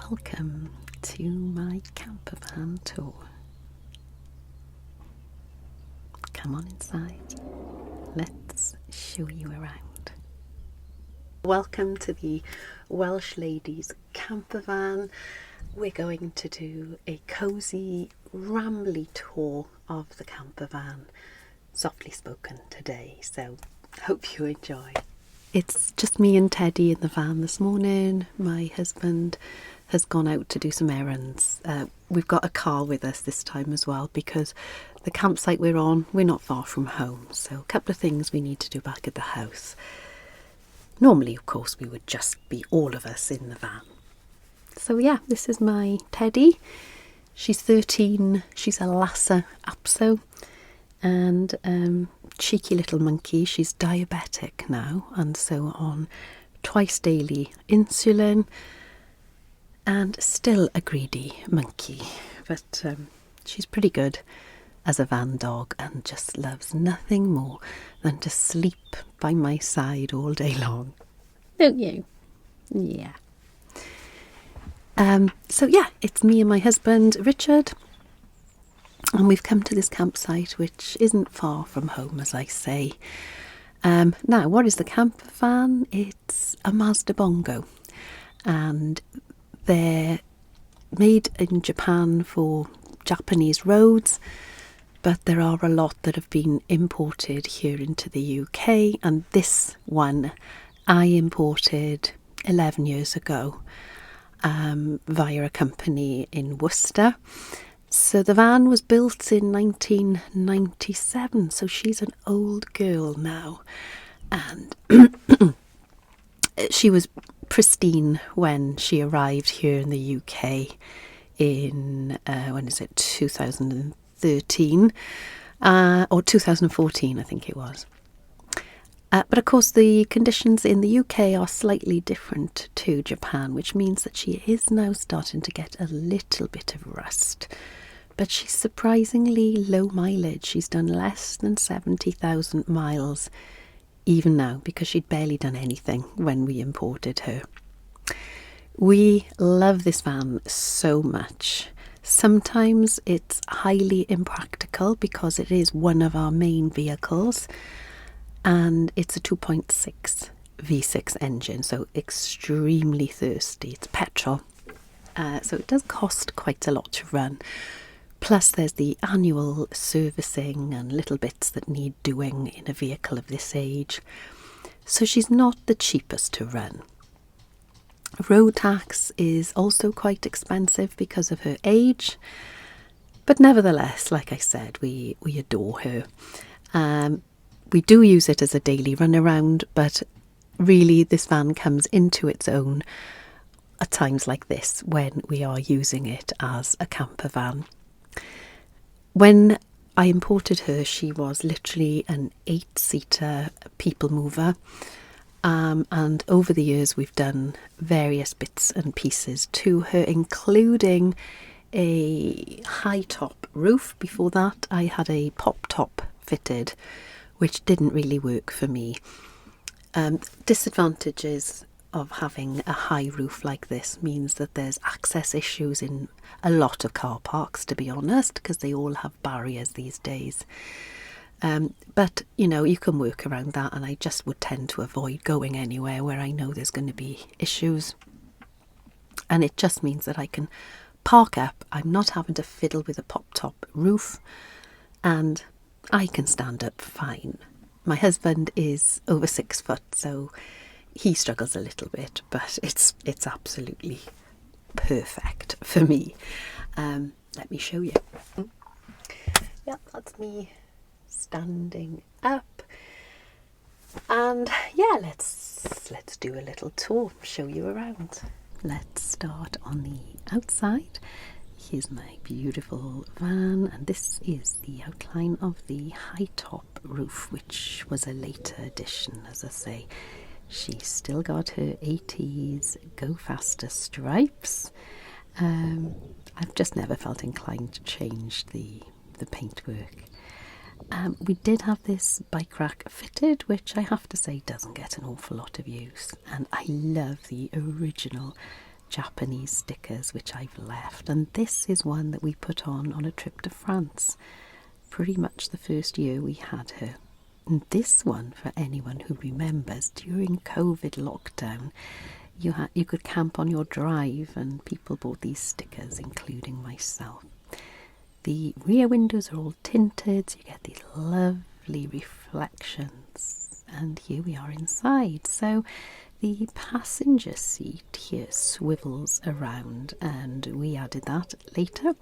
Welcome to my campervan tour. Come on inside, let's show you around. Welcome to the Welsh Lady's campervan. We're going to do a cosy, rambly tour of the campervan. Softly spoken today, so hope you enjoy. It's just me and Teddy in the van this morning. My husband has gone out to do some errands. We've got a car with us this time as well because the campsite we're on, we're not far from home. So a couple of things we need to do back at the house. Normally, of course, we would just be all of us in the van. So yeah, this is my Teddy. She's 13. She's a Lhasa Apso. And cheeky little monkey. She's diabetic now and so on twice daily insulin, and still a greedy monkey, but she's pretty good as a van dog and just loves nothing more than to sleep by my side all day long. Don't you? Yeah. So yeah, it's me and my husband Richard. And we've come to this campsite, which isn't far from home, as I say. Now, what is the campervan? It's a Mazda Bongo. And they're made in Japan for Japanese roads. But there are a lot that have been imported here into the UK. And this one I imported 11 years ago via a company in Worcester. So the van was built in 1997, so she's an old girl now. And she was pristine when she arrived here in the UK in, 2013? Or 2014, I think it was. But of course the conditions in the UK are slightly different to Japan, which means that she is now starting to get a little bit of rust. But she's surprisingly low mileage. She's done less than 70,000 miles even now, because she'd barely done anything when we imported her. We love this van so much. Sometimes it's highly impractical because it is one of our main vehicles. And it's a 2.6 V6 engine, so extremely thirsty. It's petrol, so it does cost quite a lot to run. Plus there's the annual servicing and little bits that need doing in a vehicle of this age. So she's not the cheapest to run. Road tax is also quite expensive because of her age. But nevertheless, like I said, we adore her. We do use it as a daily run around, but really this van comes into its own at times like this when we are using it as a camper van. When I imported her, she was literally an 8-seater people mover. And over the years we've done various bits and pieces to her, including a high top roof. Before that I had a pop top fitted, which didn't really work for me. Disadvantages of having a high roof like this means that there's access issues in a lot of car parks, to be honest, because they all have barriers these days. But, you know, you can work around that, and I just would tend to avoid going anywhere where I know there's going to be issues. And it just means that I can park up. I'm not having to fiddle with a pop-top roof, and I can stand up fine. My husband is over 6 foot, so he struggles a little bit, but it's absolutely perfect for me. Let me show you. Yep, that's me standing up. And yeah, let's do a little tour, show you around. Let's start on the outside. Here's my beautiful van, and this is the outline of the high top roof, which was a later addition, as I say. She's still got her 80s Go Faster stripes. I've just never felt inclined to change the paintwork. We did have this bike rack fitted, which I have to say doesn't get an awful lot of use. And I love the original Japanese stickers which I've left, and this is one that we put on a trip to France pretty much the first year we had her. And this one, for anyone who remembers, during COVID lockdown you could camp on your drive, and people bought these stickers, including myself. The rear windows are all tinted, so you get these lovely reflections. And here we are inside. So the passenger seat here swivels around, and we added that later,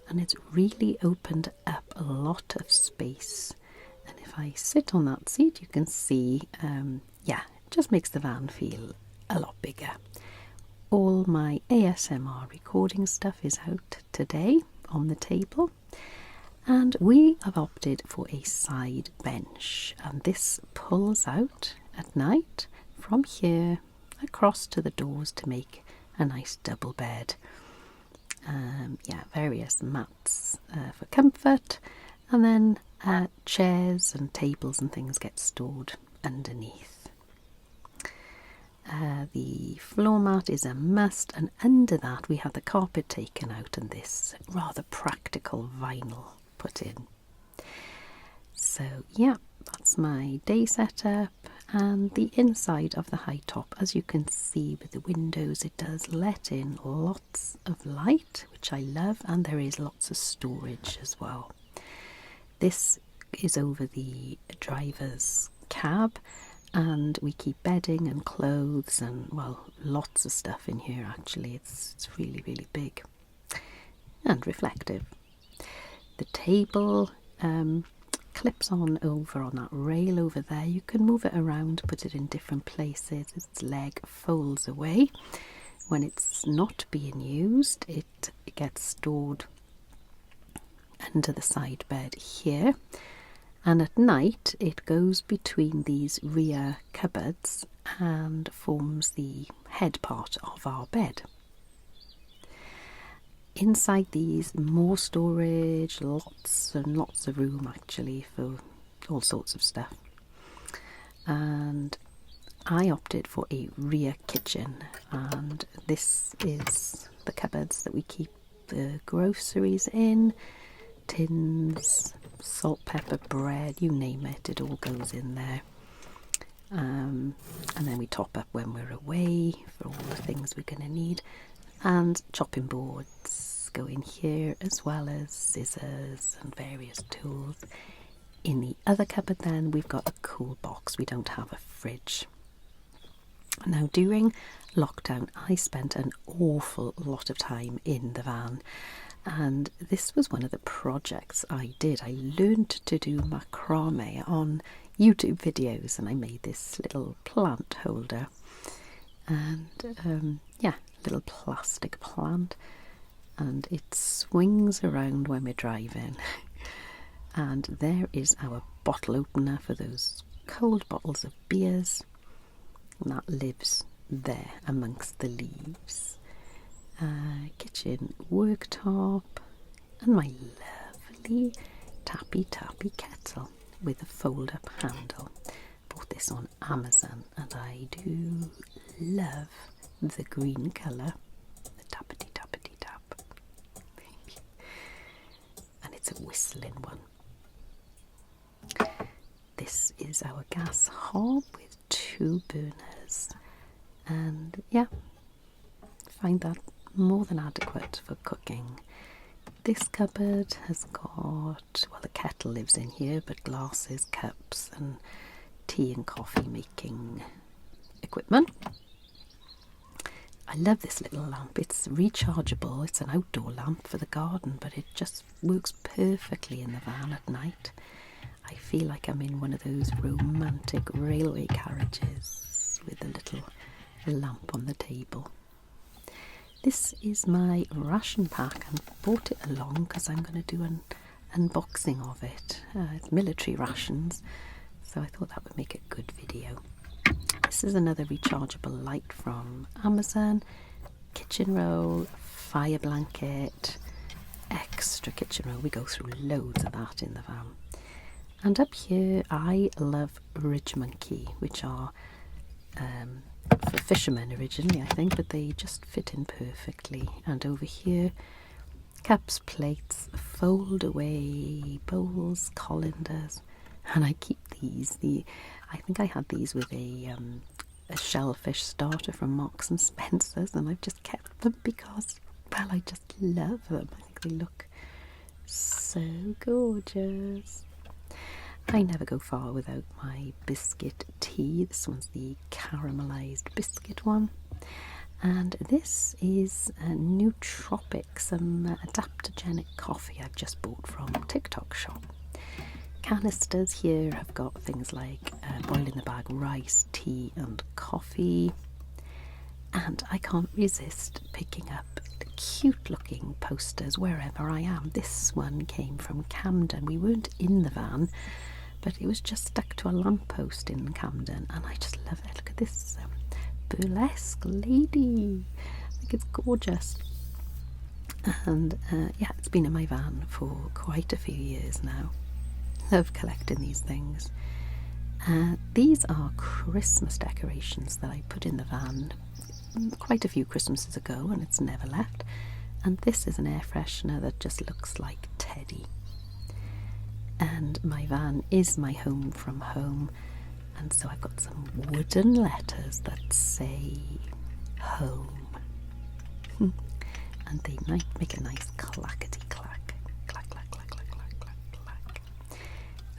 and it's really opened up a lot of space. And if I sit on that seat, you can see, it just makes the van feel a lot bigger. All my ASMR recording stuff is out today on the table, and we have opted for a side bench, and this pulls out at night from here across to the doors to make a nice double bed. Various mats for comfort, and then chairs and tables and things get stored underneath. The floor mat is a must, and under that we have the carpet taken out and this rather practical vinyl put in. So that's my day setup, and the inside of the high top, as you can see with the windows, it does let in lots of light, which I love, and there is lots of storage as well. This is over the driver's cab, and we keep bedding and clothes and, well, lots of stuff in here actually. It's really, really big and reflective. The table clips on over on that rail over there. You can move it around, put it in different places. Its leg folds away. When it's not being used, it gets stored under the side bed here. And at night it goes between these rear cupboards and forms the head part of our bed. Inside these, more storage, lots and lots of room actually for all sorts of stuff. And I opted for a rear kitchen, and this is the cupboards that we keep the groceries in. Tins, salt, pepper, bread, you name it, it all goes in there. And then we top up when we're away for all the things we're going to need. And chopping boards go in here, as well as scissors and various tools. In the other cupboard then we've got a cool box. We don't have a fridge. Now during lockdown I spent an awful lot of time in the van, and this was one of the projects I did. I learned to do macrame on YouTube videos, and I made this little plant holder, and little plastic plant, and it swings around when we're driving. And there is our bottle opener for those cold bottles of beers, and that lives there amongst the leaves. Kitchen worktop, and my lovely tappy kettle with a fold up handle. Bought this on Amazon, and I do love the green colour, the tappity tap. And it's a whistling one. This is our gas hob with 2 burners, and find that more than adequate for cooking. This cupboard has got, well, the kettle lives in here, but glasses, cups and tea and coffee making equipment. I love this little lamp. It's rechargeable. It's an outdoor lamp for the garden, but it just works perfectly in the van at night. I feel like I'm in one of those romantic railway carriages with a little lamp on the table. This is my ration pack, and bought it along because I'm going to do an unboxing of it. It's military rations, so I thought that would make a good video. This is another rechargeable light from Amazon. Kitchen roll, fire blanket, extra kitchen roll. We go through loads of that in the van. And up here I love Ridge Monkey, which are for fishermen originally, I think, but they just fit in perfectly. And over here, cups, plates, fold away, bowls, colanders, and I keep these. I think I had these with a shellfish starter from Marks and Spencer's, and I've just kept them because, well, I just love them. I think they look so gorgeous. I never go far without my biscuit tea. This one's the caramelised biscuit one. And this is a nootropic, some adaptogenic coffee I've just bought from TikTok shop. Canisters here have got things like boil in the bag rice, tea and coffee. And I can't resist picking up the cute looking posters wherever I am. This one came from Camden. We weren't in the van, but it was just stuck to a lamppost in Camden, and I just love it. Look at this burlesque lady. I think it's gorgeous. And yeah, it's been in my van for quite a few years now. Love collecting these things. These are Christmas decorations that I put in the van quite a few Christmases ago, and it's never left. And this is an air freshener that just looks like Teddy. And my van is my home from home, and so I've got some wooden letters that say home. And they might make a nice clackety clack, clack, clack, clack, clack, clack, clack, clack.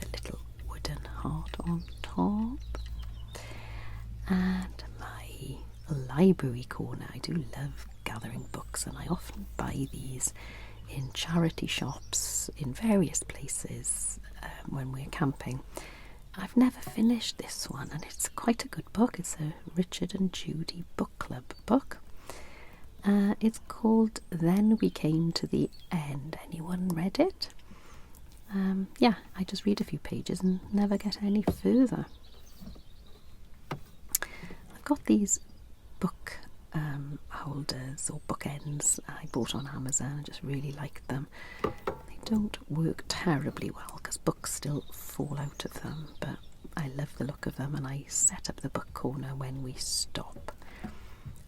The little wooden heart on top. And my library corner. I do love gathering books, and I often buy these in charity shops in various places when we're camping. I've never finished this one, and it's quite a good book. It's a Richard and Judy book club book. It's called Then We Came to the End. Anyone read it? Yeah, I just read a few pages and never get any further. I've got these book holders or bookends I bought on Amazon. I just really like them. They don't work terribly well because books still fall out of them, but I love the look of them, and I set up the book corner when we stop.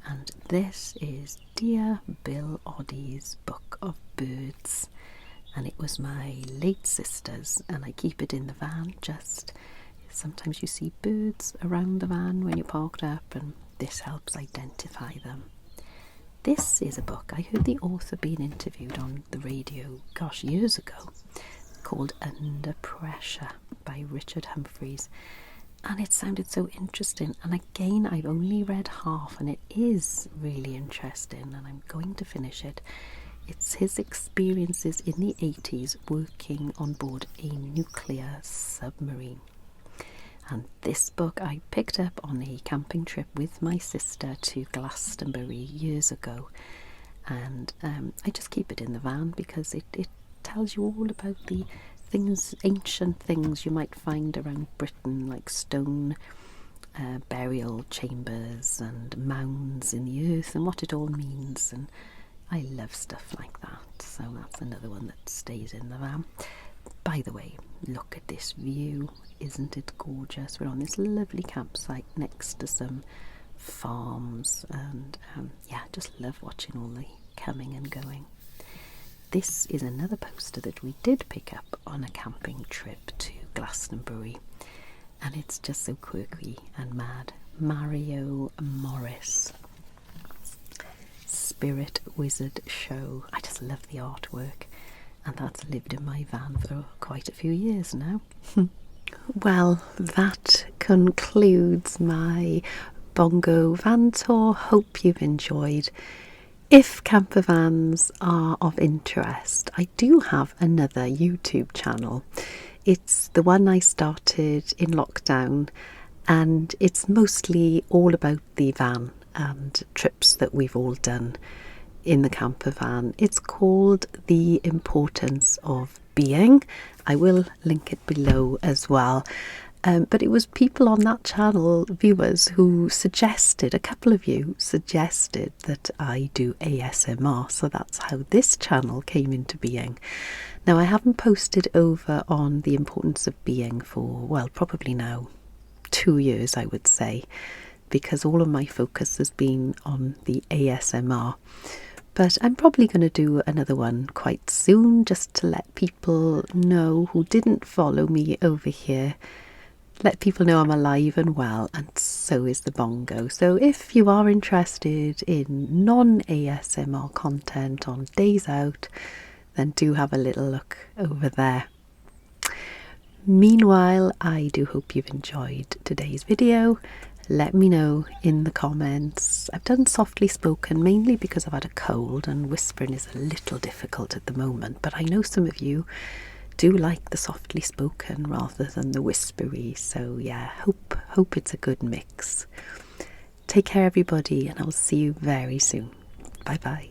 And this is Dear Bill Oddie's Book of Birds, and it was my late sister's, and I keep it in the van. Just sometimes you see birds around the van when you're parked up, and this helps identify them. This is a book I heard the author being interviewed on the radio, gosh, years ago, called Under Pressure by Richard Humphreys. And it sounded so interesting. And again, I've only read half, and it is really interesting, and I'm going to finish it. It's his experiences in the 80s working on board a nuclear submarine. And this book I picked up on a camping trip with my sister to Glastonbury years ago. And I just keep it in the van because it tells you all about the things, ancient things you might find around Britain, like stone burial chambers and mounds in the earth, and what it all means. And I love stuff like that, so that's another one that stays in the van. By the way, look at this view. Isn't it gorgeous? We're on this lovely campsite next to some farms, and yeah, just love watching all the coming and going. This is another poster that we did pick up on a camping trip to Glastonbury, and it's just so quirky and mad. Mario Morris, Spirit Wizard Show. I just love the artwork, and that's lived in my van for quite a few years now. Well, that concludes my Bongo van tour. Hope you've enjoyed. If campervans are of interest, I do have another YouTube channel. It's the one I started in lockdown, and it's mostly all about the van and trips that we've all done in the camper van. It's called The Importance of Being. I will link it below as well. But it was people on that channel, viewers, who suggested, a couple of you suggested that I do ASMR. So that's how this channel came into being. Now, I haven't posted over on The Importance of Being for, well, probably now 2 years, I would say. because all of my focus has been on the ASMR. But I'm probably going to do another one quite soon, just to let people know who didn't follow me over here. Let people know I'm alive and well, and so is the Bongo. So if you are interested in non-ASMR content on days out, then do have a little look over there. Meanwhile, I do hope you've enjoyed today's video. Let me know in the comments. I've done softly spoken mainly because I've had a cold and whispering is a little difficult at the moment, but I know some of you do like the softly spoken rather than the whispery, so yeah, hope it's a good mix. Take care everybody, and I'll see you very soon. Bye bye.